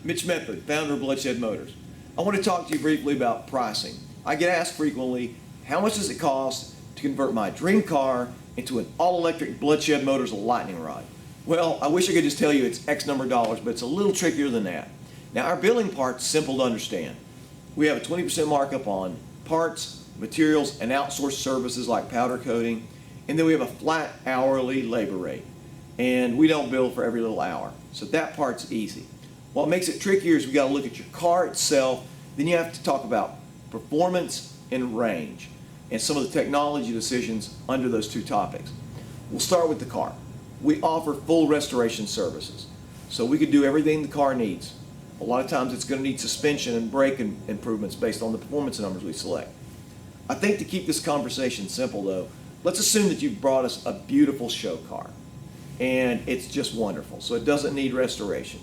Mitch Medford, founder of Bloodshed Motors. I want to talk to you briefly about pricing. I get asked frequently, how much does it cost to convert my dream car into an all-electric Bloodshed Motors lightning rod? Well, I wish I could just tell you it's X number of dollars, but it's a little trickier than that. Now, our billing part's simple to understand. We have a 20% markup on parts, materials, and outsourced services like powder coating, and then we have a flat hourly labor rate. And we don't bill for every little hour. So that part's easy. What makes it trickier is we got to look at your car itself, then you have to talk about performance and range, and some of the technology decisions under those two topics. We'll start with the car. We offer full restoration services. So we could do everything the car needs. A lot of times it's going to need suspension and brake improvements based on the performance numbers we select. I think to keep this conversation simple though, let's assume that you've brought us a beautiful show car and it's just wonderful, so it doesn't need restoration.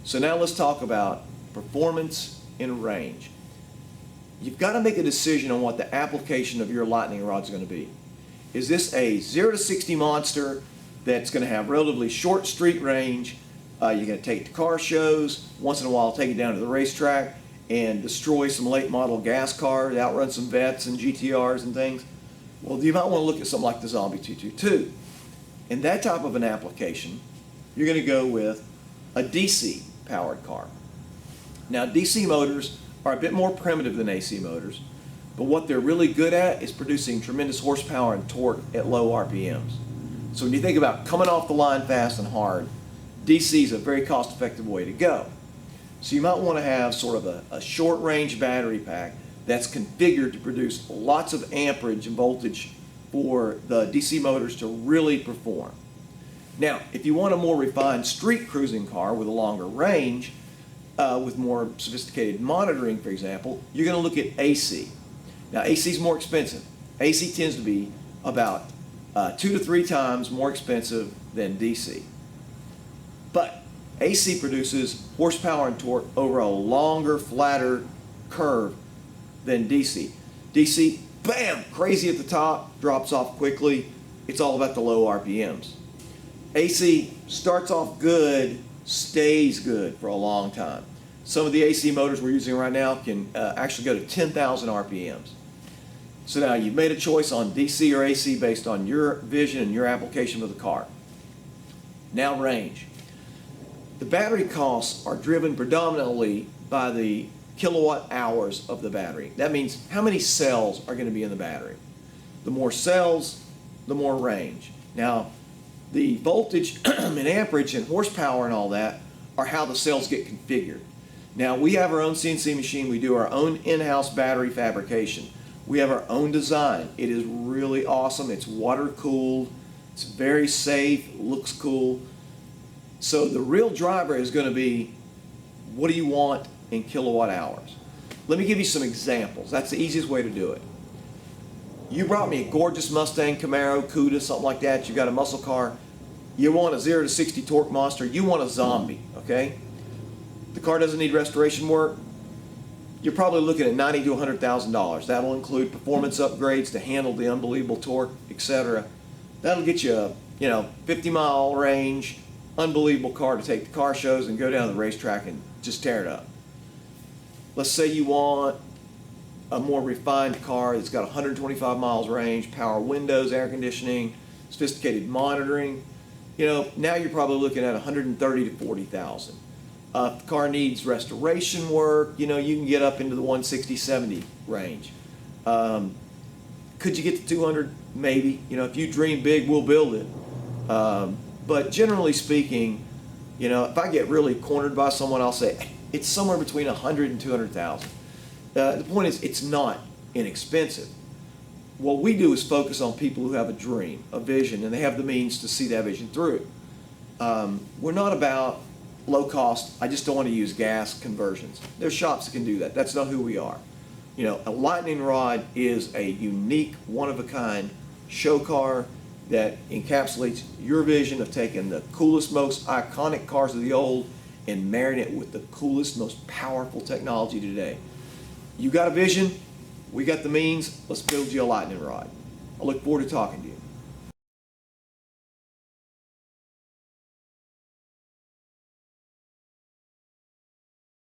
So now let's talk about performance and range. You've got to make a decision on what the application of your lightning rod is going to be. Is this a 0 to 60 monster that's going to have relatively short street range? You're going to take it to car shows, once in a while take it down to the racetrack and destroy some late model gas cars, outrun some Vets and GTRs and things? Well, you might want to look at something like the Zombie 222. In that type of an application, you're going to go with a DC powered car. Now, DC motors are a bit more primitive than AC motors, but what they're really good at is producing tremendous horsepower and torque at low RPMs. So when you think about coming off the line fast and hard, DC is a very cost-effective way to go. So you might want to have sort of a short-range battery pack that's configured to produce lots of amperage and voltage for the DC motors to really perform. Now, if you want a more refined street cruising car with a longer range, with more sophisticated monitoring, for example, you're going to look at AC. Now, AC is more expensive. AC tends to be about 2 to 3 times more expensive than DC. But AC produces horsepower and torque over a longer, flatter curve than DC. DC, bam, crazy at the top, drops off quickly. It's all about the low RPMs. AC starts off good, stays good for a long time. Some of the AC motors we're using right now can actually go to 10,000 RPMs. So now you've made a choice on DC or AC based on your vision and your application of the car. Now range. The battery costs are driven predominantly by the kilowatt hours of the battery. That means how many cells are going to be in the battery. The more cells, the more range. Now, the voltage and amperage and horsepower and all that are how the cells get configured. Now, we have our own CNC machine. We do our own in-house battery fabrication. We have our own design. It is really awesome. It's water-cooled. It's very safe. Looks cool. So the real driver is going to be, what do you want in kilowatt hours? Let me give you some examples. That's the easiest way to do it. You brought me a gorgeous Mustang, Camaro, Cuda, something like that. You got a muscle car. You want a 0 to 60 torque monster. You want a Zombie, okay? The car doesn't need restoration work. You're probably looking at $90,000 to $100,000. That'll include performance upgrades to handle the unbelievable torque, etc. That'll get you a 50-mile range, unbelievable car to take to car shows and go down to the racetrack and just tear it up. Let's say you want a more refined car that's got 125 miles range, power windows, air conditioning, sophisticated monitoring. Now you're probably looking at 130 to 40,000. If the car needs restoration work, you can get up into the 160, 70 range. Could you get to 200? Maybe. If you dream big, we'll build it. But generally speaking, if I get really cornered by someone, I'll say it's somewhere between 100 and 200,000. The point is, it's not inexpensive. What we do is focus on people who have a dream, a vision, and they have the means to see that vision through. We're not about low cost, I just don't want to use gas conversions. There's shops that can do that. That's not who we are. A lightning rod is a unique, one-of-a-kind show car that encapsulates your vision of taking the coolest, most iconic cars of the old and marrying it with the coolest, most powerful technology today. You got a vision, we got the means, let's build you a lightning rod. I look forward to talking to you.